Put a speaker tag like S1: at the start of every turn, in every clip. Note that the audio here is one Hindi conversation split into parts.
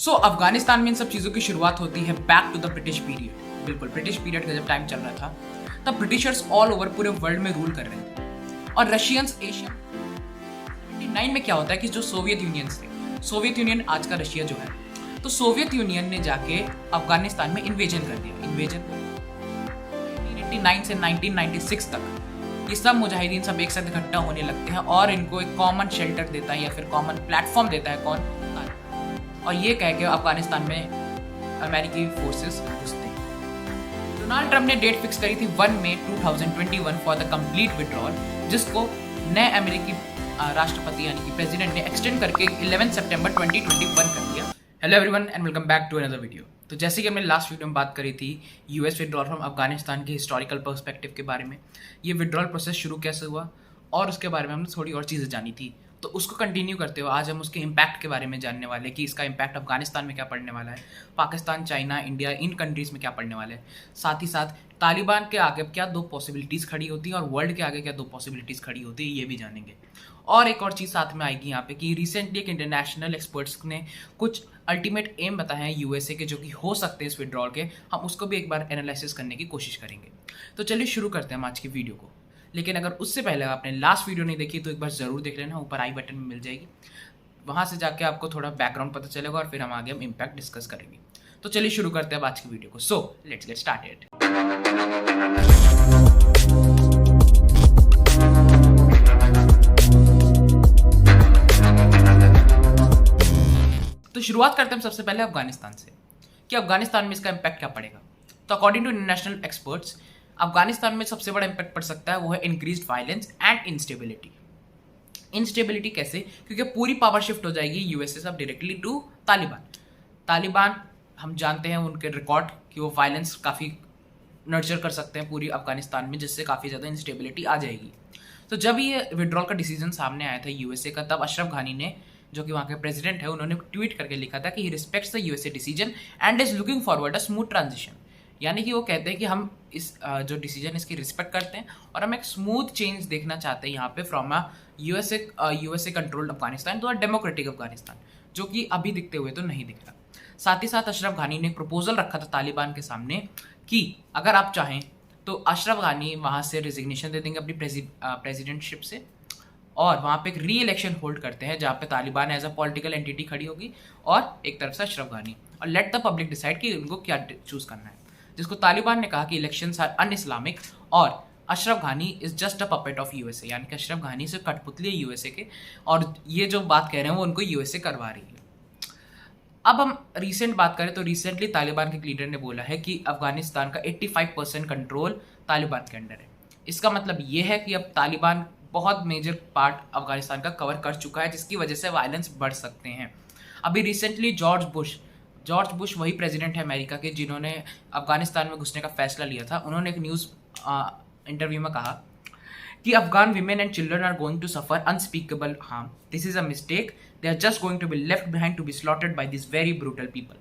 S1: अफगानिस्तान में इन सब चीज़ों की शुरुआत होती है back to the British period. बिल्कुल ब्रिटिश पीरियड का जब टाइम चल रहा था तब ब्रिटिशर्स ऑल ओवर पूरे वर्ल्ड में रूल कर रहे थे और रशियंस एशिया 1929 में क्या होता है कि जो सोवियत यूनियंस थे, सोवियत यूनियन आज का रशिया जो है, तो सोवियत यूनियन ने जाके अफगानिस्तान में इन्वेजन कर दिया। इन्वेजन 1989 से 1996 तक ये सब मुजाहिदीन सब एक साथ इकट्ठा होने लगते हैं और इनको एक कॉमन शेल्टर देता है या फिर कॉमन प्लेटफॉर्म देता है कौन, और ये कह के अफगानिस्तान में अमेरिकी फोर्सेस घुसते हैं। डोनाल्ड ट्रंप ने डेट फिक्स करी थी 1 मई 2021 फॉर द कंप्लीट विड्रॉल, जिसको नए अमेरिकी राष्ट्रपति यानी कि प्रेसिडेंट ने एक्सटेंड करके 11 सितंबर 2021 कर दिया। Hello everyone and welcome back to another video. तो जैसे कि हमने लास्ट वीडियो में बात करी थी यूएस विड्रॉल फ्रॉम अफगानिस्तान के हिस्टोरिकल पर्सपेक्टिव के बारे में, ये विड्रॉल प्रोसेस शुरू कैसे हुआ और उसके बारे में हमने थोड़ी और चीज़ें जानी थी, तो उसको कंटिन्यू करते हुए आज हम उसके इम्पैक्ट के बारे में जानने वाले कि इसका इम्पैक्ट अफगानिस्तान में क्या पड़ने वाला है, पाकिस्तान, चाइना, इंडिया, इन कंट्रीज़ में क्या पड़ने वाला है, साथ ही साथ तालिबान के आगे क्या दो पॉसिबिलिटीज़ खड़ी होती हैं और वर्ल्ड के आगे क्या दो पॉसिबिलिटीज़ खड़ी होती है, ये भी जानेंगे। और एक और चीज़ साथ में आएगी यहाँ पे कि रिसेंटली एक इंटरनेशनल एक्सपर्ट्स ने कुछ अल्टीमेट एम बताए हैं यूएसए के जो कि हो सकते हैं इस विड्रॉल के, हम उसको भी एक बार एनालिसिस करने की कोशिश करेंगे। तो चलिए शुरू करते हैं हम आज की वीडियो को। लेकिन अगर उससे पहले आपने लास्ट वीडियो नहीं देखी तो एक बार ज़रूर देख लेना, ऊपर आई बटन में मिल जाएगी, वहाँ से जाके आपको थोड़ा बैकग्राउंड पता चलेगा और फिर हम आगे हम इम्पैक्ट डिस्कस करेंगे। तो चलिए शुरू करते हैं अब आज की वीडियो को। So let's get started. तो शुरुआत करते हैं सबसे पहले अफगानिस्तान से कि अफगानिस्तान में इसका इम्पैक्ट क्या पड़ेगा। तो according to international experts Afghanistan में सबसे बड़ा इम्पैक्ट पड़ सकता है वो है increased violence and instability. Instability कैसे? क्योंकि पूरी पावर शिफ्ट हो जाएगी यूएसए से अब डायरेक्टली टू तालिबान। तालिबान हम जानते हैं उनके रिकॉर्ड कि वो वायलेंस काफ़ी नर्चर कर सकते हैं पूरी अफगानिस्तान में, जिससे काफ़ी ज़्यादा इंस्टेबिलिटी आ जाएगी। तो जब ये विड्रॉल का डिसीजन सामने आया था यूएसए का, तब अशरफ घानी ने, जो कि वहाँ के प्रेसिडेंट है, उन्होंने ट्वीट करके लिखा था कि he respects the USA decision and is looking forward a smooth transition. यानी कि वो कहते हैं कि हम इस जो डिसीजन इसकी रिस्पेक्ट करते हैं और हम एक स्मूथ चेंज देखना चाहते हैं यहाँ पे from a USA controlled Afghanistan to a democratic Afghanistan, जो कि अभी दिखते हुए तो नहीं दिख रहा। साथ ही साथ अशरफ घानी ने एक प्रपोजल रखा था तालिबान के सामने कि अगर आप चाहें तो अशरफ घानी वहाँ से रिजिग्नेशन दे देंगे अपनी प्रेसिडेंटशिप से और वहाँ पे एक री इलेक्शन होल्ड करते हैं जहाँ पे Taliban as a political entity खड़ी होगी और एक तरफ से अशरफ घानी, और लेट द पब्लिक डिसाइड कि उनको क्या चूज करना है। जिसको तालिबान ने कहा कि इलेक्शंस आर अन इस्लामिक और अशरफ घानी is just a puppet of USA, यानी कि अशरफ घानी से कठपुतली है यूएसए के और ये जो बात कह रहे हैं वो उनको यूएसए करवा रही है। अब हम रिसेंट बात करें तो रिसेंटली तालिबान के लीडर ने बोला है कि अफगानिस्तान का 85% कंट्रोल तालिबान के अंडर है। इसका मतलब ये है कि अब तालिबान बहुत मेजर पार्ट अफगानिस्तान का कवर कर चुका है, जिसकी वजह से वायलेंस बढ़ सकते हैं। अभी रिसेंटली जॉर्ज बुश वही प्रेसिडेंट है अमेरिका के जिन्होंने अफगानिस्तान में घुसने का फैसला लिया था। उन्होंने एक न्यूज़ इंटरव्यू में कहा कि Afghan women and children are going to suffer unspeakable harm, this is a mistake, they are just going to be left behind to be slotted by this very brutal people.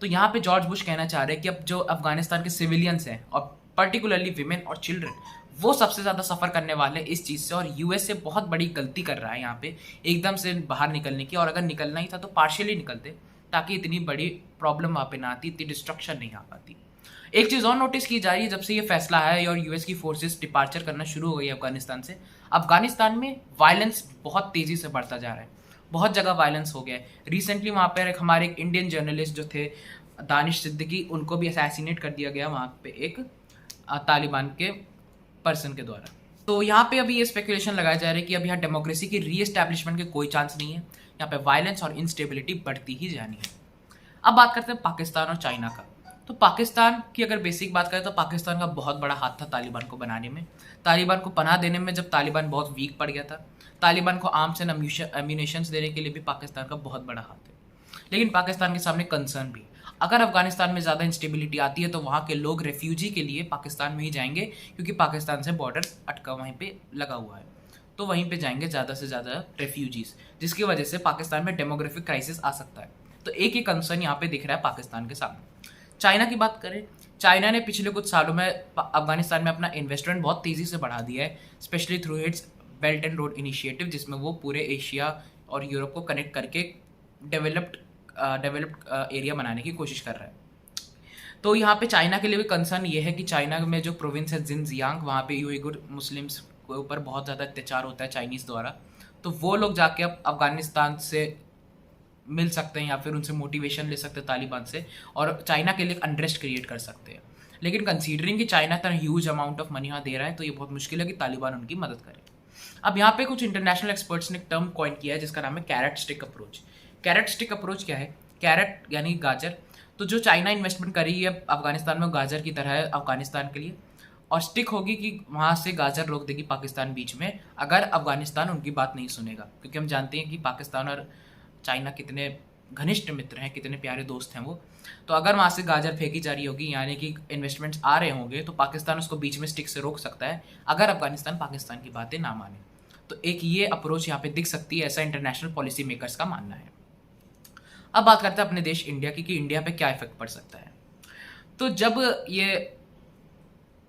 S1: तो यहाँ पे जॉर्ज बुश कहना चाह रहे हैं कि अब जो अफगानिस्तान के सिविलियंस हैं और पर्टिकुलरली विमेन और चिल्ड्रन, वो सबसे ज़्यादा सफ़र करने वाले इस चीज़ से, और यूएसए बहुत बड़ी गलती कर रहा है यहाँ पे एकदम से बाहर निकलने की, और अगर निकलना ही था तो पार्शियली निकलते ताकि इतनी बड़ी प्रॉब्लम वहाँ पे ना आती, इतनी डिस्ट्रक्शन नहीं आ पाती। एक चीज़ और नोटिस की जा रही है जब से ये फैसला है और यूएस की फोर्सेस डिपार्चर करना शुरू हो गई अफगानिस्तान से, अफगानिस्तान में वायलेंस बहुत तेज़ी से बढ़ता जा रहा है, बहुत जगह वायलेंस हो गया है। रिसेंटली वहाँ पर हमारे एक इंडियन जर्नलिस्ट जो थे दानिश सिद्दीकी, उनको भी असैसिनेट कर दिया गया वहाँ पे एक तालिबान के पर्सन के द्वारा। तो यहाँ पे अभी ये स्पेकुलेशन लगाया जा रहा है कि अभी यहाँ डेमोक्रेसी की री एस्टैब्लिशमेंट के कोई चांस नहीं है, यहाँ पे वायलेंस और इंस्टेबिलिटी बढ़ती ही जानी है। अब बात करते हैं पाकिस्तान और चाइना का। तो पाकिस्तान की अगर बेसिक बात करें तो पाकिस्तान का बहुत बड़ा हाथ था तालिबान को बनाने में, तालिबान को पनाह देने में। जब तालिबान बहुत वीक पड़ गया था, तालिबान को आर्म्स एंड एम्यूनेशंस देने के लिए भी पाकिस्तान का बहुत बड़ा हाथ है। लेकिन पाकिस्तान के सामने कंसर्न भी, अगर अफगानिस्तान में ज़्यादा इंस्टेबिलिटी आती है तो वहाँ के लोग रेफ्यूजी के लिए पाकिस्तान में ही जाएंगे, क्योंकि पाकिस्तान से बॉर्डर अटका वहीं पे लगा हुआ है, तो वहीं पे जाएंगे ज़्यादा से ज़्यादा रेफ्यूजीज़, जिसकी वजह से पाकिस्तान में डेमोग्राफिक क्राइसिस आ सकता है। तो एक ही कंसर्न यहाँ पे दिख रहा है पाकिस्तान के सामने। चाइना की बात करें, चाइना ने पिछले कुछ सालों में अफगानिस्तान में अपना इन्वेस्टमेंट बहुत तेज़ी से बढ़ा दिया है, specially through it's belt and road initiative, जिसमें वो पूरे एशिया और यूरोप को कनेक्ट करके डेवलप्ड डेवलप्ड एरिया बनाने की कोशिश कर रहा है। तो यहाँ पे चाइना के लिए भी कंसर्न ये है कि चाइना में जो प्रोविंस है जिनजियांग, वहाँ पे उइगुर मुस्लिम्स के ऊपर बहुत ज़्यादा अत्याचार होता है चाइनीज़ द्वारा। तो वो लोग जाके अब अफगानिस्तान से मिल सकते हैं या फिर उनसे मोटिवेशन ले सकते हैं तालिबान से, और चाइना के लिए अनरेस्ट क्रिएट कर सकते हैं। लेकिन कंसीडरिंग कि चाइना इतना ह्यूज अमाउंट ऑफ मनी यहाँ दे रहा है, तो ये बहुत मुश्किल है कि तालिबान उनकी मदद करे। अब यहाँ पे कुछ इंटरनेशनल एक्सपर्ट्स ने एक टर्म कॉइन किया है जिसका नाम है carrot stick approach. Carrot stick approach क्या है? कैरेट यानी गाजर। तो जो चाइना इन्वेस्टमेंट कर रही है अफगानिस्तान में, गाजर की तरह है अफगानिस्तान के लिए, और स्टिक होगी कि वहाँ से गाजर रोक देगी पाकिस्तान बीच में अगर अफगानिस्तान उनकी बात नहीं सुनेगा। क्योंकि हम जानते हैं कि पाकिस्तान और चाइना कितने घनिष्ठ मित्र हैं, कितने प्यारे दोस्त हैं वो। तो अगर वहाँ से गाजर फेंकी जा रही होगी, यानी कि इन्वेस्टमेंट्स आ रहे होंगे, तो पाकिस्तान उसको बीच में स्टिक से रोक सकता है अगर अफगानिस्तान पाकिस्तान की बातें ना माने। तो एक ये अप्रोच यहाँ पे दिख सकती है, ऐसा इंटरनेशनल पॉलिसी मेकर्स का मानना है। अब बात करते हैं अपने देश इंडिया की कि इंडिया पे क्या इफेक्ट पड़ सकता है। तो जब ये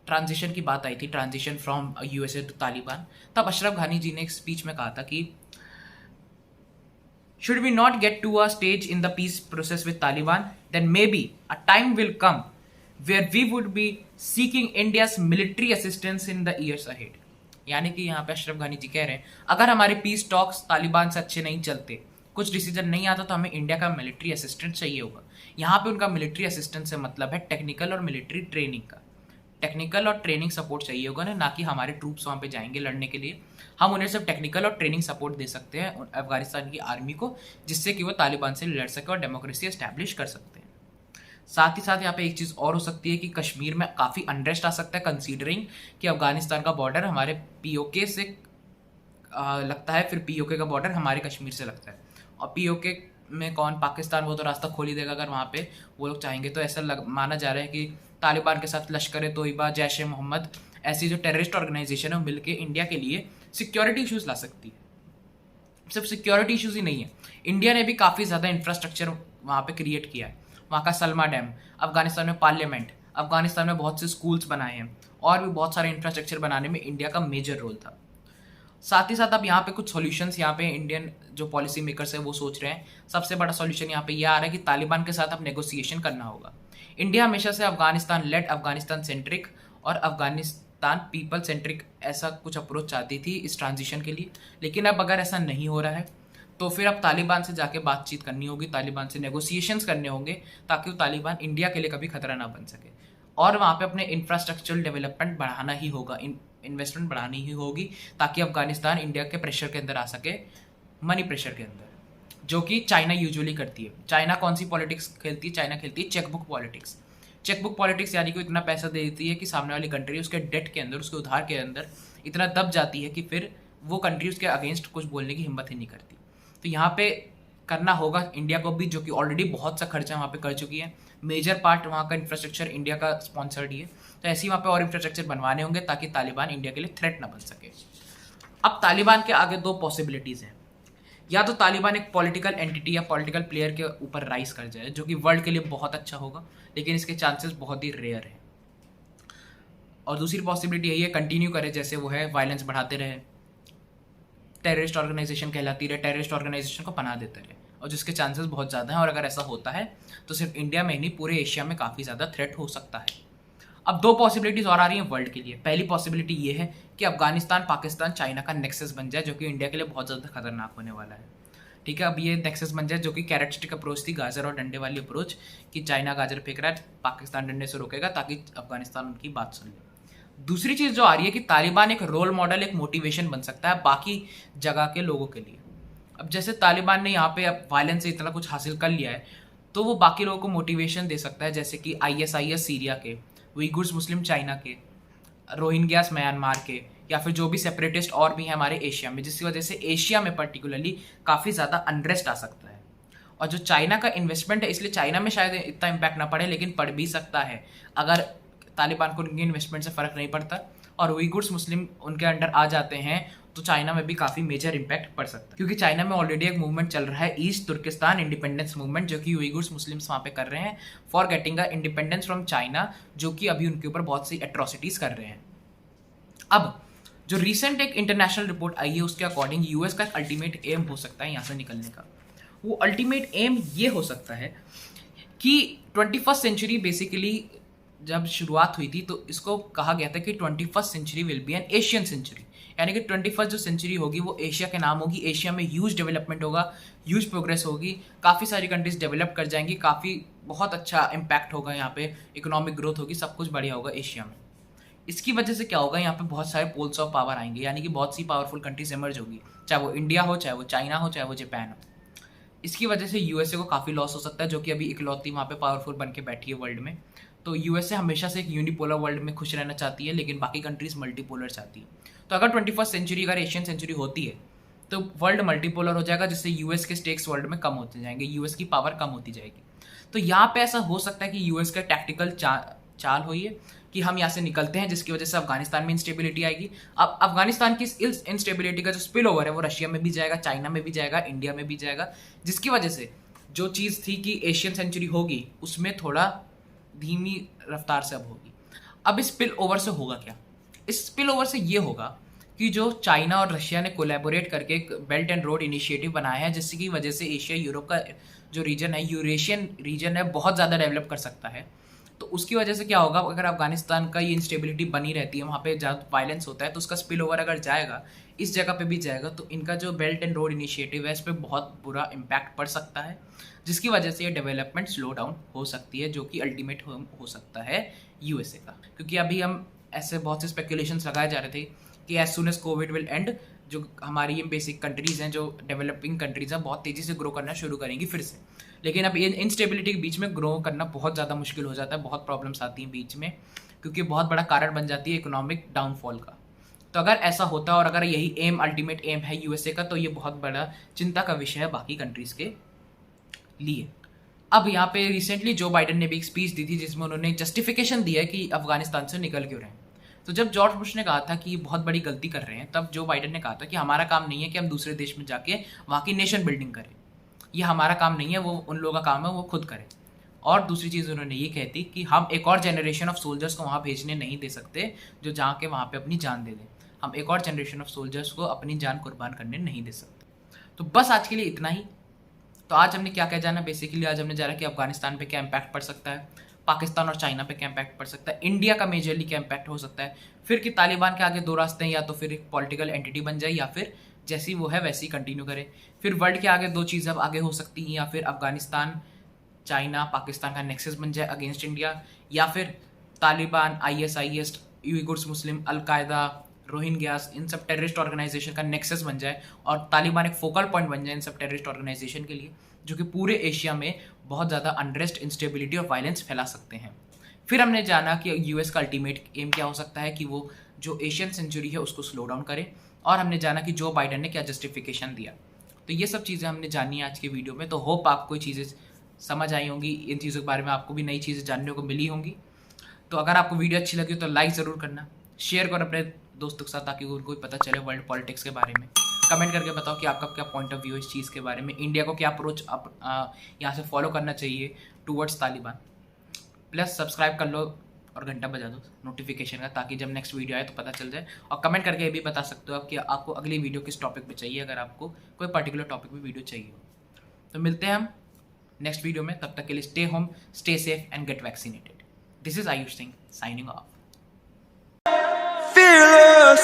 S1: ट्रांजिशन की बात आई थी, transition from USA to Taliban, तब अशरफ घानी जी ने एक स्पीच में कहा था कि should we not get to a stage in the peace process with Taliban, then maybe a time will come where we would be seeking India's military assistance in the years ahead। यानी कि यहाँ पे अशरफ घानी जी कह रहे हैं अगर हमारे पीस टॉक्स तालिबान से अच्छे नहीं चलते, कुछ डिसीजन नहीं आता, तो हमें इंडिया का मिलिट्री असिस्टेंस चाहिए होगा। यहाँ पे उनका मिलिट्री असिस्टेंस से मतलब है टेक्निकल और मिलिट्री ट्रेनिंग का। टेक्निकल और ट्रेनिंग सपोर्ट चाहिए होगा ना कि हमारे ट्रूप्स वहाँ पे जाएंगे लड़ने के लिए, हम उन्हें सिर्फ टेक्निकल और ट्रेनिंग सपोर्ट दे सकते हैं अफगानिस्तान की आर्मी को, जिससे कि वो तालिबान से लड़ सके और डेमोक्रेसी एस्टैब्लिश कर सकते हैं। साथ ही साथ यहाँ पे एक चीज़ और हो सकती है कि कश्मीर में काफ़ी अनरेस्ट आ सकता है, कंसीडरिंग कि अफगानिस्तान का बॉर्डर हमारे पीओके से लगता है, फिर पीओके का बॉर्डर हमारे कश्मीर से लगता है, और पीओके में कौन, पाकिस्तान वो तो रास्ता खोल ही देगा अगर वहाँ पे वो लोग चाहेंगे। तो ऐसा माना जा रहा है कि तालिबान के साथ लश्कर तोयबा, जैश ए मोहम्मद, ऐसी जो टेररिस्ट ऑर्गेनाइजेशन है, मिलकर इंडिया के लिए सिक्योरिटी इशूज़ ला सकती है। सिर्फ सिक्योरिटी इशूज़ ही नहीं है, इंडिया ने भी काफ़ी ज़्यादा इंफ्रास्ट्रक्चर वहाँ पे क्रिएट किया है। वहाँ का सलमा डैम, अफगानिस्तान में पार्लियामेंट, अफगानिस्तान में बहुत से स्कूल्स बनाए हैं, और भी बहुत सारे इंफ्रास्ट्रक्चर बनाने में इंडिया का मेजर रोल था। साथ ही साथ अब यहाँ पे कुछ सॉल्यूशंस यहाँ पे इंडियन जो पॉलिसी मेकर्स है वो सोच रहे हैं। सबसे बड़ा सॉल्यूशन यहाँ पे यह आ रहा है कि तालिबान के साथ अब नेगोशिएशन करना होगा। इंडिया हमेशा से अफगानिस्तान लेड, अफगानिस्तान सेंट्रिक और अफगानिस्तान पीपल सेंट्रिक ऐसा कुछ अप्रोच चाहती थी इस ट्रांजिशन के लिए, लेकिन अब अगर ऐसा नहीं हो रहा है तो फिर अब तालिबान से जाके बातचीत करनी होगी, तालिबान से नेगोशिएशंस करने होंगे, ताकि वो तालिबान इंडिया के लिए कभी खतरा ना बन सके। और वहाँ पे अपने इंफ्रास्ट्रक्चरल डेवलपमेंट बढ़ाना ही होगा, इन्वेस्टमेंट बढ़ानी ही होगी, ताकि अफगानिस्तान इंडिया के प्रेशर के अंदर आ सके, मनी प्रेशर के अंदर, जो कि चाइना यूजुअली करती है। चाइना कौन सी पॉलिटिक्स खेलती है? चाइना खेलती है चेकबुक पॉलिटिक्स। चेकबुक पॉलिटिक्स यानी कि इतना पैसा दे देती है कि सामने वाली कंट्री उसके डेट के अंदर, उसके उधार के अंदर इतना दब जाती है कि फिर वो कंट्री उसके अगेंस्ट कुछ बोलने की हिम्मत ही नहीं करती। तो यहाँ पे करना होगा इंडिया को भी, जो कि ऑलरेडी बहुत सा खर्चा वहाँ पे कर चुकी है, मेजर पार्ट वहाँ का इंफ्रास्ट्रक्चर इंडिया का स्पॉन्सर्ड ही है। तो ऐसे ही वहाँ पे और इंफ्रास्ट्रक्चर बनवाने होंगे ताकि तालिबान इंडिया के लिए थ्रेट ना बन सके। अब तालिबान के आगे दो पॉसिबिलिटीज़ हैं, या तो तालिबान एक पॉलिटिकल एंटिटी या पॉलिटिकल प्लेयर के ऊपर राइज कर जाए, जो कि वर्ल्ड के लिए बहुत अच्छा होगा, लेकिन इसके चांसेस बहुत ही रेयर हैं। और दूसरी पॉसिबिलिटी यही है कंटिन्यू करे जैसे वो है, वायलेंस बढ़ाते रहे, टेररिस्ट ऑर्गेनाइजेशन कहलाती रहे, टेररिस्ट ऑर्गेनाइजेशन को पनाह देते रहे, और जिसके चांसेस बहुत ज़्यादा हैं। और अगर ऐसा होता है तो सिर्फ इंडिया में नहीं, पूरे एशिया में काफ़ी ज़्यादा थ्रेट हो सकता है। अब दो पॉसिबिलिटीज़ और आ रही हैं वर्ल्ड के लिए। पहली पॉसिबिलिटी ये है कि अफगानिस्तान, पाकिस्तान, चाइना का नेक्सस बन जाए, जो कि इंडिया के लिए बहुत ज़्यादा खतरनाक होने वाला है। ठीक है, अब ये नेक्सस बन जाए, जो कि कैरेक्टरिस्टिक अप्रोच थी, गाजर और डंडे वाली अप्रोच, कि चाइना गाजर फेंक रहा है, पाकिस्तान डंडे से रोकेगा ताकि अफगानिस्तान उनकी बात सुन ले। दूसरी चीज़ जो आ रही है कि तालिबान एक रोल मॉडल, एक मोटिवेशन बन सकता है बाकी जगह के लोगों के लिए। अब जैसे तालिबान ने यहाँ पे अब वायलेंस से इतना कुछ हासिल कर लिया है, तो वो बाकी लोगों को मोटिवेशन दे सकता है, जैसे कि ISIS सीरिया के, उइगुर्स मुस्लिम चाइना के, रोहिंग्यास म्यांमार के, या फिर जो भी सेपरेटिस्ट और भी हैं हमारे एशिया में, जिसकी वजह से एशिया में पर्टिकुलरली काफ़ी ज़्यादा अनरेस्ट आ सकता है। और जो चाइना का इन्वेस्टमेंट है, इसलिए चाइना में शायद इतना इम्पैक्ट ना पड़े, लेकिन पड़ भी सकता है अगर तालिबान को उनके इन्वेस्टमेंट से फ़र्क नहीं पड़ता और उइगुर्स मुस्लिम उनके अंडर आ जाते हैं, तो चाइना में भी काफ़ी मेजर इम्पैक्ट पड़ सकता है। क्योंकि चाइना में ऑलरेडी एक मूवमेंट चल रहा है, ईस्ट तुर्किस्तान इंडिपेंडेंस मूवमेंट, जो कि उइगुर्स मुस्लिम्स वहाँ पे कर रहे हैं for getting a independence from China, जो कि अभी उनके ऊपर बहुत सी एट्रोसिटीज़ कर रहे हैं। अब जो रिसेंट एक इंटरनेशनल रिपोर्ट आई है, उसके अकॉर्डिंग यूएस का अल्टीमेट एम हो सकता है यहाँ से निकलने का, वो अल्टीमेट एम ये हो सकता है कि 21st सेंचुरी बेसिकली जब शुरुआत हुई थी तो इसको कहा गया था कि 21st century will be an Asian century, यानी कि 21st जो सेंचुरी होगी वो एशिया के नाम होगी। एशिया में ह्यूज डेवलपमेंट होगा, ह्यूज प्रोग्रेस होगी, काफ़ी सारी कंट्रीज डेवलप कर जाएंगी, काफ़ी बहुत अच्छा इम्पैक्ट होगा यहाँ पे, इकोनॉमिक ग्रोथ होगी, सब कुछ बढ़िया होगा एशिया में। इसकी वजह से क्या होगा, यहाँ पे बहुत सारे पोल्स ऑफ पावर आएंगे, यानी कि बहुत सी पावरफुल कंट्रीज एमर्ज होगी, चाहे वो इंडिया हो, चाहे वो चाइना हो, चाहे वो जापान हो। इसकी वजह से यूएसए को काफ़ी लॉस हो सकता है, जो कि अभी इकलौती वहाँ पे पावरफुल बन के बैठी है वर्ल्ड में। तो यूएसए हमेशा से एक यूनिपोलर वर्ल्ड में खुश रहना चाहती है, लेकिन बाकी कंट्रीज मल्टीपोलर चाहती है। तो अगर 21st सेंचुरी अगर एशियन सेंचुरी होती है तो वर्ल्ड मल्टीपोलर हो जाएगा, जिससे यूएस के स्टेक्स वर्ल्ड में कम होते जाएंगे, यूएस की पावर कम होती जाएगी। तो यहाँ पे ऐसा हो सकता है कि यूएस का टैक्टिकल चाल हुई है कि हम यहाँ से निकलते हैं, जिसकी वजह से अफगानिस्तान में इंस्टेबिलिटी आएगी। अब अफगानिस्तान की इस इंस्टेबिलिटी का जो स्पिल ओवर है वो रशिया में भी जाएगा, चाइना में भी जाएगा, इंडिया में भी जाएगा, जिसकी वजह से जो चीज़ थी कि एशियन सेंचुरी होगी उसमें थोड़ा धीमी रफ्तार से अब होगी। अब इस स्पिल ओवर से होगा क्या? इस स्पिल ओवर से ये होगा कि जो चाइना और रशिया ने कोलैबोरेट करके एक बेल्ट एंड रोड इनिशिएटिव बनाया है, जिसकी वजह से एशिया यूरोप का जो रीजन है, यूरेशियन रीजन है, बहुत ज़्यादा डेवलप कर सकता है। तो उसकी वजह से क्या होगा, अगर अफगानिस्तान का ये इंस्टेबिलिटी बनी रहती है, वहाँ पे ज़्यादा वायलेंस होता है, तो उसका स्पिल ओवर अगर जाएगा इस जगह पे भी जाएगा, तो इनका जो बेल्ट एंड रोड इनिशिएटिव है इस पर बहुत बुरा इम्पैक्ट पड़ सकता है, जिसकी वजह से ये डेवलपमेंट स्लो डाउन हो सकती है, जो कि अल्टीमेट हो सकता है यूएसए का। क्योंकि अभी हम ऐसे बहुत से स्पेकुलेशंस लगाए जा रहे थे कि as soon as covid will end, जो हमारी ये बेसिक कंट्रीज़ हैं, जो डेवलपिंग कंट्रीज़ हैं, बहुत तेज़ी से ग्रो करना शुरू करेंगी फिर से। लेकिन अब इनस्टेबिलिटी के बीच में ग्रो करना बहुत ज़्यादा मुश्किल हो जाता है, बहुत प्रॉब्लम्स आती हैं बीच में, क्योंकि बहुत बड़ा कारण बन जाती है इकोनॉमिक डाउनफॉल का। तो अगर ऐसा होता है और अगर यही एम अल्टीमेट एम है यूएसए का, तो ये बहुत बड़ा चिंता का विषय है बाकी कंट्रीज़ के लिए। अब यहाँ पे रिसेंटली जो बाइडेन ने भी एक स्पीच दी थी, जिसमें उन्होंने जस्टिफिकेशन दिया है कि अफगानिस्तान से निकल क्यों रहे हैं। तो जब जॉर्ज बुश ने कहा था कि ये बहुत बड़ी गलती कर रहे हैं, तब जो बाइडेन ने कहा था कि हमारा काम नहीं है कि हम दूसरे देश में जाके वहाँ की नेशन बिल्डिंग करें, ये हमारा काम नहीं है, वो उन लोगों का काम है, वो खुद करें। और दूसरी चीज़ उन्होंने ये कही थी कि हम एक और जनरेशन ऑफ सोल्जर्स को वहाँ भेजने नहीं दे सकते जो जहाँ के वहाँ पे अपनी जान दे दें। हम एक और जनरेशन ऑफ सोल्जर्स को अपनी जान कुर्बान करने नहीं दे सकते। तो बस आज के लिए इतना ही। तो आज हमने क्या क्या जाना, बेसिकली आज हमने जाना कि अफगानिस्तान पे क्या इम्पैक्ट पड़ सकता है, पाकिस्तान और चाइना पे क्या इम्पैक्ट पड़ सकता है, इंडिया का मेजरली क्या इम्पैक्ट हो सकता है, फिर कि तालिबान के आगे दो रास्ते हैं, या तो फिर एक पॉलिटिकल एंटिटी बन जाए, या फिर जैसी वो है वैसी कंटिन्यू करे। फिर वर्ल्ड के आगे दो चीज़ें अब आगे हो सकती हैं, या फिर अफगानिस्तान, चाइना, पाकिस्तान का नेक्सस बन जाए अगेंस्ट इंडिया, या फिर तालिबान, ISIS, उइगुर्स मुस्लिम, अलकायदा, रोहिंग्यास, इन सब टेररिस्ट ऑर्गेनाइजेशन का नेक्सस बन जाए और तालिबान एक फोकल पॉइंट बन जाए इन सब टेररिस्ट ऑर्गेनाइजेशन के लिए, जो कि पूरे एशिया में बहुत ज़्यादा अनरेस्ट, इंस्टेबिलिटी और वायलेंस फैला सकते हैं। फिर हमने जाना कि यूएस का अल्टीमेट एम क्या हो सकता है कि वो जो एशियन सेंचुरी है उसको स्लो डाउन करे, और हमने जाना कि जो बाइडेन ने क्या जस्टिफिकेशन दिया। तो ये सब चीज़ें हमने जानी है आज की वीडियो में। तो होप आपको ये चीज़ें समझ आई होंगी, इन चीज़ों के बारे में आपको भी नई चीज़ें जानने को मिली होंगी। तो अगर आपको वीडियो अच्छी लगी तो लाइक ज़रूर करना, शेयर करो अपने दोस्तों के साथ, ताकि उनको भी पता चले वर्ल्ड पॉलिटिक्स के बारे में। कमेंट करके बताओ कि आपका क्या पॉइंट ऑफ व्यू है इस चीज़ के बारे में, इंडिया को क्या अप्रोच यहाँ से फॉलो करना चाहिए टूवर्ड्स तालिबान। प्लस सब्सक्राइब कर लो और घंटा बजा दो नोटिफिकेशन का, ताकि जब नेक्स्ट वीडियो आए तो पता चल जाए। और कमेंट करके ये भी बता सकते हो कि आपको अगली वीडियो किस टॉपिक पे चाहिए, अगर आपको कोई पर्टिकुलर टॉपिक पे वीडियो चाहिए हो। तो मिलते हैं हम नेक्स्ट वीडियो में, तब तक के लिए stay home, stay safe and get vaccinated. This is Ayush Singh signing off. Fearless.